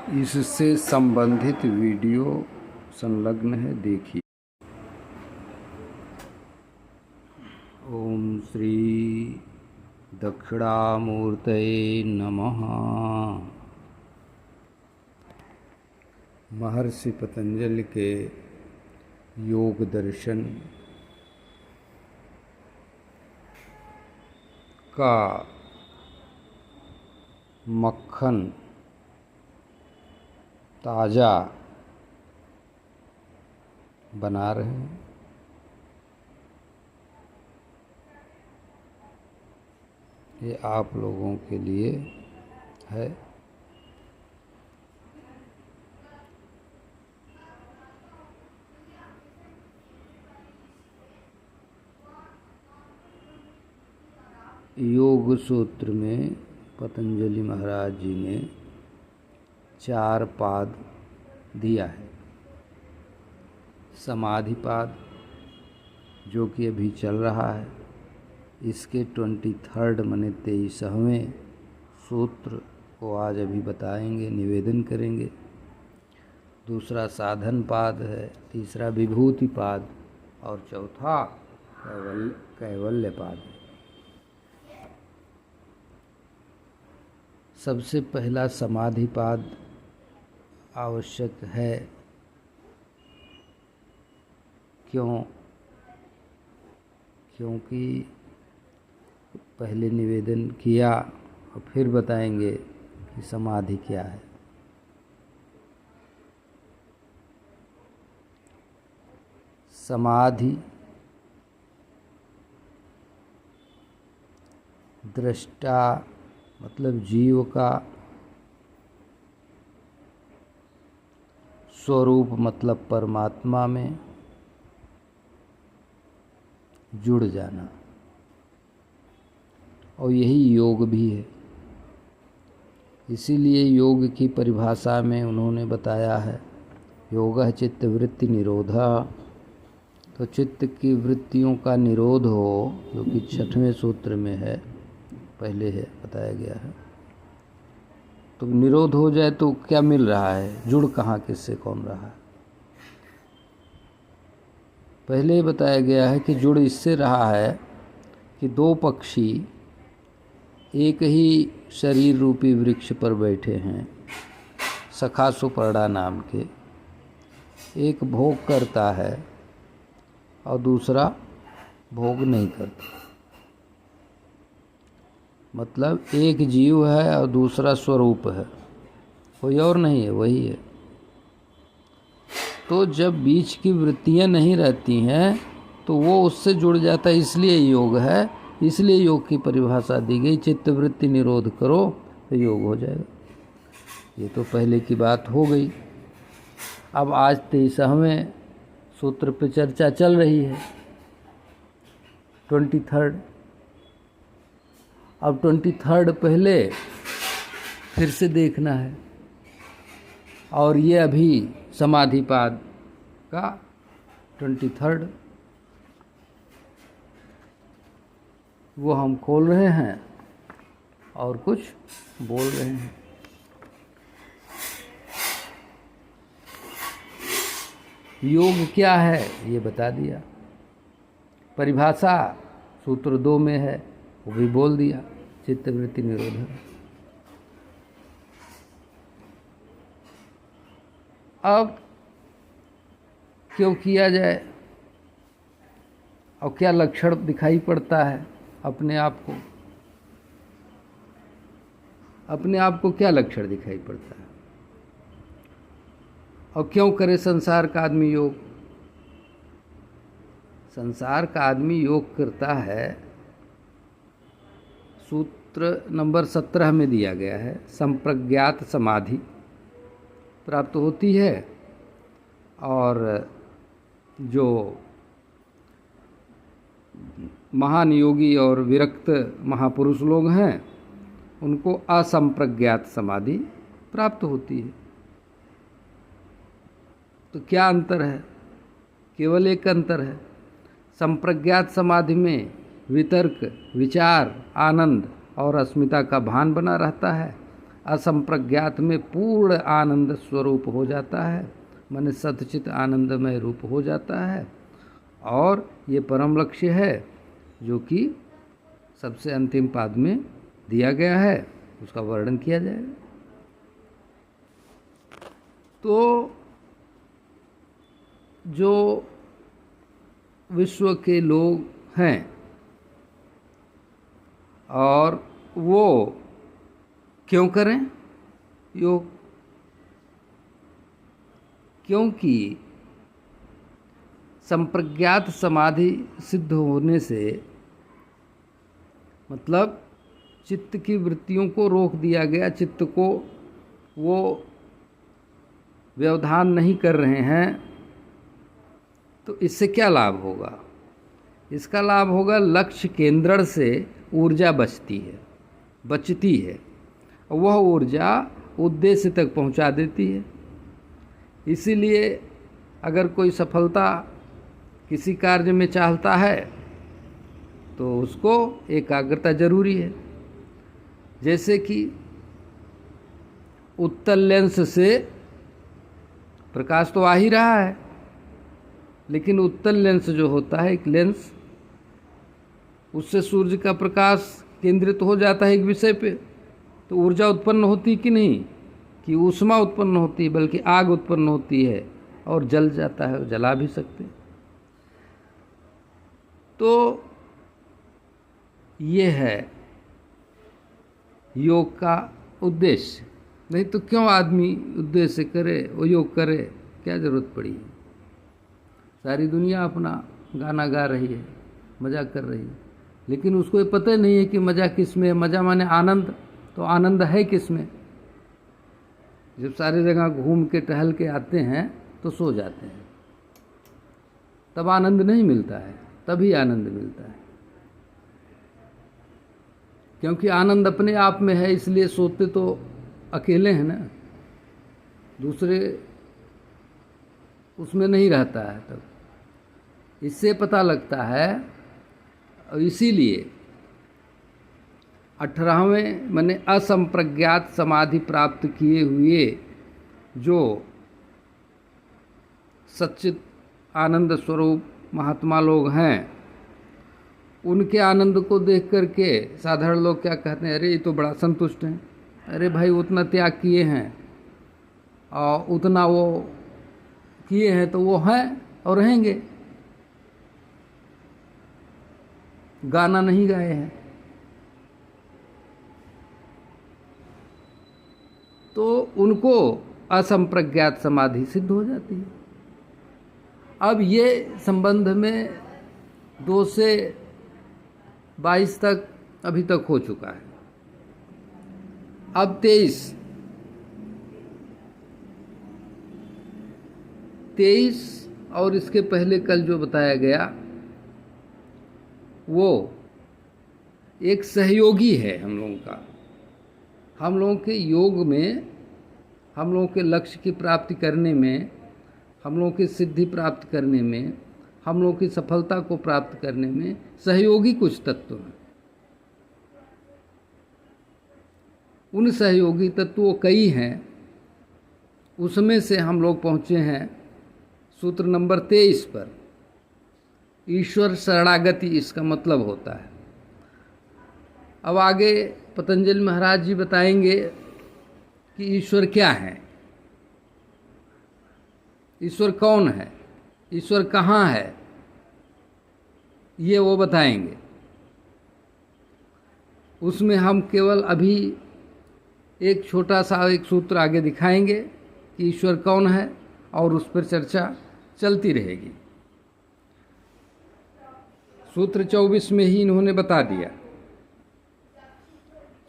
इससे संबंधित वीडियो संलग्न है, देखिए। ओम श्री दक्षिणामूर्तये नमः। महर्षि पतंजलि के योग दर्शन का मक्खन ताज़ा बना रहे हैं। ये आप लोगों के लिए है। योग सूत्र में पतंजलि महाराज जी ने 4 पाद दिया है। समाधिपाद जो कि अभी चल रहा है, इसके 23 माने 23वें सूत्र को आज अभी बताएंगे, निवेदन करेंगे। दूसरा साधन पाद है, तीसरा विभूति पाद और चौथा कैवल्य पाद है। सबसे पहला समाधिपाद आवश्यक है। क्योंकि पहले निवेदन किया और फिर बताएंगे कि समाधि क्या है। समाधि दृष्टा मतलब जीव का स्वरूप मतलब परमात्मा में जुड़ जाना, और यही योग भी है। इसीलिए योग की परिभाषा में उन्होंने बताया है, योगः चित्त वृत्ति निरोधः। तो चित्त की वृत्तियों का निरोध हो, जो कि 6वें सूत्र में है, पहले है बताया गया है। तो निरोध हो जाए तो क्या मिल रहा है, जुड़ कहाँ किससे कौन रहा है। पहले ही बताया गया है कि जुड़ इससे रहा है कि 2 पक्षी एक ही शरीर रूपी वृक्ष पर बैठे हैं, सखा सुपर्णा नाम के। एक भोग करता है और दूसरा भोग नहीं करता। मतलब एक जीव है और दूसरा स्वरूप है, कोई और नहीं है, वही है। तो जब बीच की वृत्तियां नहीं रहती हैं तो वो उससे जुड़ जाता है, इसलिए योग है। इसलिए योग की परिभाषा दी गई, चित्त वृत्ति निरोध करो तो योग हो जाएगा। ये तो पहले की बात हो गई। अब आज 23वें सूत्र पे चर्चा चल रही है, 23। अब 23 पहले फिर से देखना है, और ये अभी समाधिपाद का 23 वो हम खोल रहे हैं और कुछ बोल रहे हैं। योग क्या है ये बता दिया। परिभाषा सूत्र 2 में है, वो भी बोल दिया, चित्त वृत्ति निरोध। अब क्यों किया जाए और क्या लक्षण दिखाई पड़ता है अपने आप को, क्या लक्षण दिखाई पड़ता है, और क्यों करे संसार का आदमी योग। संसार का आदमी योग करता है, सूत्र नंबर 17 में दिया गया है। संप्रज्ञात समाधि प्राप्त होती है, और जो महान योगी और विरक्त महापुरुष लोग हैं उनको असंप्रज्ञात समाधि प्राप्त होती है। तो क्या अंतर है? केवल एक अंतर है। संप्रज्ञात समाधि में वितर्क, विचार, आनंद और अस्मिता का भान बना रहता है, असंप्रज्ञात में पूर्ण आनंद स्वरूप हो जाता है, माने सतचित आनंदमय रूप हो जाता है। और ये परम लक्ष्य है जो कि सबसे अंतिम पाद में दिया गया है, उसका वर्णन किया जाएगा। तो जो विश्व के लोग हैं और वो क्यों करें योग? क्योंकि संप्रज्ञात समाधि सिद्ध होने से, मतलब चित्त की वृत्तियों को रोक दिया गया, चित्त को वो व्यवधान नहीं कर रहे हैं, तो इससे क्या लाभ होगा? इसका लाभ होगा लक्ष्य केंद्रण से ऊर्जा बचती है, और वह ऊर्जा उद्देश्य तक पहुंचा देती है। इसीलिए अगर कोई सफलता किसी कार्य में चाहता है तो उसको एकाग्रता जरूरी है। जैसे कि उत्तल लेंस से प्रकाश तो आ ही रहा है, लेकिन उत्तल लेंस जो होता है, एक लेंस, उससे सूर्य का प्रकाश केंद्रित हो जाता है एक विषय पे, तो ऊर्जा उत्पन्न होती कि नहीं, कि ऊष्मा उत्पन्न होती है, बल्कि आग उत्पन्न होती है और जल जाता है, जला भी सकते। तो ये है योग का उद्देश्य। नहीं तो क्यों आदमी उद्देश्य करे, वो योग करे, क्या जरूरत पड़ी? सारी दुनिया अपना गाना गा रही है, मजा कर रही है, लेकिन उसको ये पता नहीं है कि मजा किस में है। मजा माने आनंद, तो आनंद है किस में? जब सारी जगह घूम के टहल के आते हैं तो सो जाते हैं, तब आनंद नहीं मिलता है, तभी आनंद मिलता है। क्योंकि आनंद अपने आप में है, इसलिए सोते तो अकेले हैं ना, दूसरे उसमें नहीं रहता है। तब इससे पता लगता है, और इसीलिए 18वें माने असंप्रज्ञात समाधि प्राप्त किए हुए जो सच्चित आनंद स्वरूप महात्मा लोग हैं, उनके आनंद को देख करके साधारण लोग क्या कहते हैं? अरे ये तो बड़ा संतुष्ट हैं। अरे भाई, उतना त्याग किए हैं और उतना वो किए हैं तो वो हैं और रहेंगे। गाना नहीं गाए हैं तो उनको असंप्रज्ञात समाधि सिद्ध हो जाती है। अब ये संबंध में 2 से 22 तक अभी तक हो चुका है। अब 23 और इसके पहले कल जो बताया गया वो एक सहयोगी है हम लोगों का। हम लोगों के योग में, हम लोगों के लक्ष्य की प्राप्ति करने में, हम लोगों की सिद्धि प्राप्त करने में, हम लोगों की सफलता को प्राप्त करने में सहयोगी कुछ तत्व हैं। उन सहयोगी तत्वों कई हैं, उसमें से हम लोग पहुँचे हैं सूत्र नंबर 23 पर। ईश्वर शरणागति इसका मतलब होता है। अब आगे पतंजलि महाराज जी बताएंगे कि ईश्वर क्या है, ईश्वर कौन है, ईश्वर कहाँ है, ये वो बताएंगे। उसमें हम केवल अभी एक छोटा सा एक सूत्र आगे दिखाएंगे कि ईश्वर कौन है, और उस पर चर्चा चलती रहेगी। सूत्र 24 में ही इन्होंने बता दिया,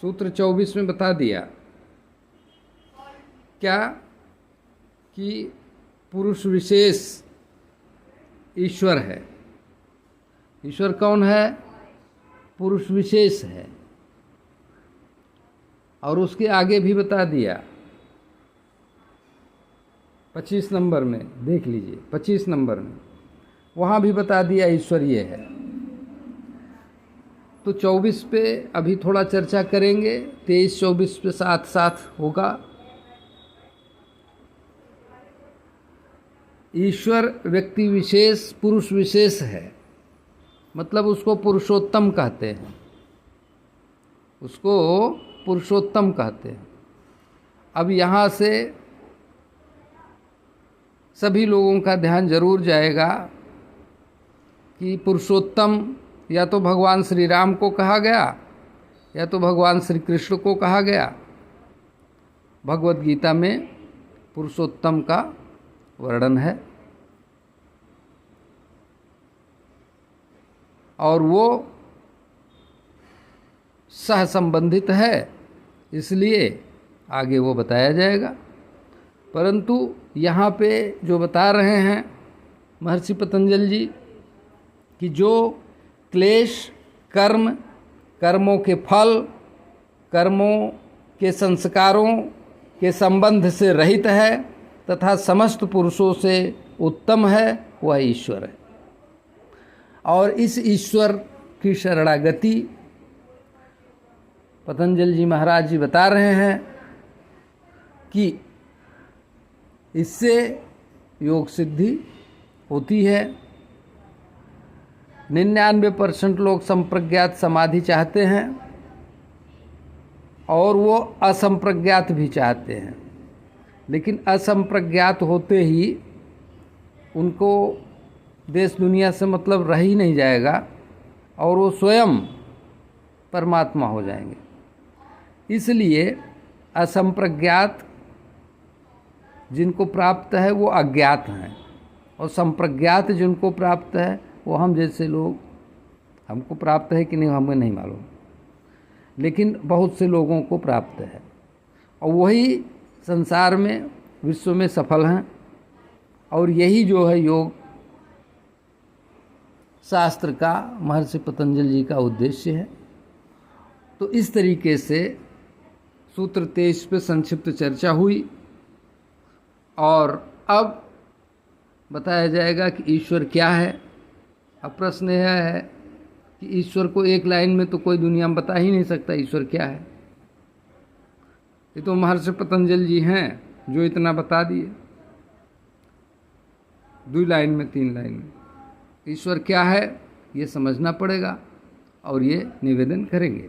सूत्र 24 में बता दिया क्या कि पुरुष विशेष ईश्वर है। ईश्वर कौन है? पुरुष विशेष है। और उसके आगे भी बता दिया 25 नंबर में, देख लीजिए 25 नंबर में, वहाँ भी बता दिया ईश्वर ये है। तो 24 पे अभी थोड़ा चर्चा करेंगे, 23-24 पे साथ साथ होगा। ईश्वर व्यक्ति विशेष, पुरुष विशेष है, मतलब उसको पुरुषोत्तम कहते हैं, उसको पुरुषोत्तम कहते हैं। अब यहाँ से सभी लोगों का ध्यान जरूर जाएगा कि पुरुषोत्तम या तो भगवान श्री राम को कहा गया या तो भगवान श्री कृष्ण को कहा गया। भगवत गीता में पुरुषोत्तम का वर्णन है और वो सह संबंधित है, इसलिए आगे वो बताया जाएगा। परंतु यहाँ पे जो बता रहे हैं महर्षि पतंजलि जी कि जो क्लेश, कर्म, कर्मों के फल, कर्मों के संस्कारों के संबंध से रहित है तथा समस्त पुरुषों से उत्तम है, वह ईश्वर है। और इस ईश्वर की शरणागति पतंजलि जी महाराज जी बता रहे हैं कि इससे योग सिद्धि होती है। 99% लोग संप्रज्ञात समाधि चाहते हैं और वो असंप्रज्ञात भी चाहते हैं, लेकिन असंप्रज्ञात होते ही उनको देश दुनिया से मतलब रह ही नहीं जाएगा और वो स्वयं परमात्मा हो जाएंगे। इसलिए असंप्रज्ञात जिनको प्राप्त है वो अज्ञात हैं और संप्रज्ञात जिनको प्राप्त है वो हम जैसे लोग, हमको प्राप्त है कि नहीं हमें नहीं मालूम, लेकिन बहुत से लोगों को प्राप्त है और वही संसार में, विश्व में सफल हैं। और यही जो है योग शास्त्र का, महर्षि पतंजलि जी का उद्देश्य है। तो इस तरीके से सूत्र 23 पे संक्षिप्त चर्चा हुई और अब बताया जाएगा कि ईश्वर क्या है। अब प्रश्न यह है कि ईश्वर को एक लाइन में तो कोई दुनिया में बता ही नहीं सकता ईश्वर क्या है। ये तो महर्षि पतंजलि जी हैं जो इतना बता दिए, 2 लाइन में, 3 लाइन में। ईश्वर क्या है ये समझना पड़ेगा और ये निवेदन करेंगे।